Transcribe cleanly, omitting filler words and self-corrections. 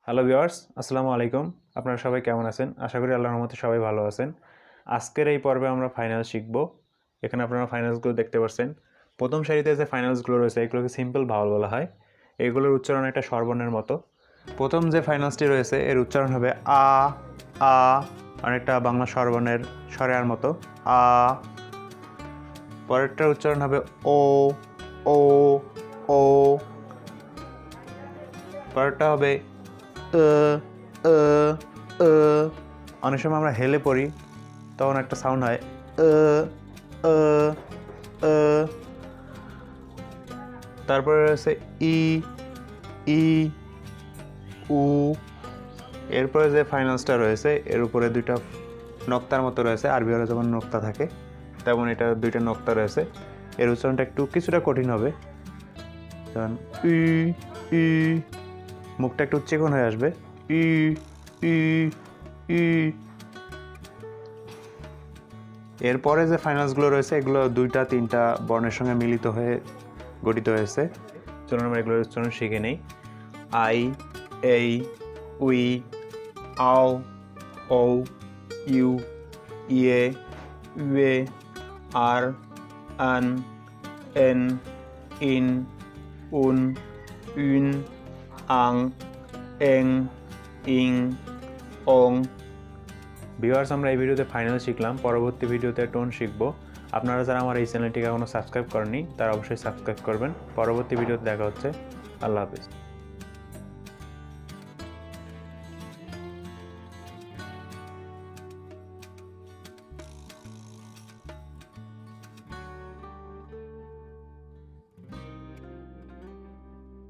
Hello viewers, আসসালামু আলাইকুম। আপনারা সবাই কেমন আছেন? আশা করি আল্লাহর রহমতে সবাই ভালো আছেন। আজকের এই পর্বে আমরা ফাইনাল শিখব। এখানে আপনারা ফাইনালসগুলো দেখতে পাচ্ছেন। প্রথম সারিতে যে ফাইনালসগুলো রয়েছে এগুলোকে সিম্পল ভাওয়াল বলা হয়। এগুলোর উচ্চারণ একটা স্বরবর্ণের মতো। প্রথম যে ফাইনালসটি রয়েছে এর উচ্চারণ হবে আ আ, অনেকটা বাংলা স্বরবর্ণের স্বরের মতো আ। পরেরটার উচ্চারণ হবে ও ও ও। পরেরটা হবে অনেক সময় আমরা হেলে পড়ি, তখন একটা সাউন্ড হয় তারপরে রয়েছে ই ই উ। এরপরে যে ফাইনালসটা রয়েছে এর উপরে দুইটা নক্তার মতো রয়েছে, আরবি হলে যেমন নক্তা থাকে তেমন এটা দুইটা নক্তা রয়েছে। এর উচ্চারণটা কিছুটা কঠিন হবে, যেমন ই ই, মুখটা একটু চিকন হয়ে আসবে ই ই ই। এরপরে যে ফাইনালসগুলো রয়েছে এগুলো দুইটা তিনটা বর্ণের সঙ্গে মিলিত হয়ে গঠিত হয়েছে। চলুন আমরা এগুলোর উচ্চারণ শিখে নেই। আই এই উই আও ও ইউ ইয়ে ওয়ে আর আন এন ইন উন ইন আং এং ইং ওং। ভিউয়ার্স, আমরা এই ভিডিওতে ফাইনাল শিখলাম, পরবর্তী ভিডিওতে টোন শিখব। আপনারা যারা আমার এই চ্যানেলটিকে এখনও সাবস্ক্রাইব করেননি তারা অবশ্যই সাবস্ক্রাইব করবেন। পরবর্তী ভিডিওতে দেখা হচ্ছে। আল্লাহ হাফিজ।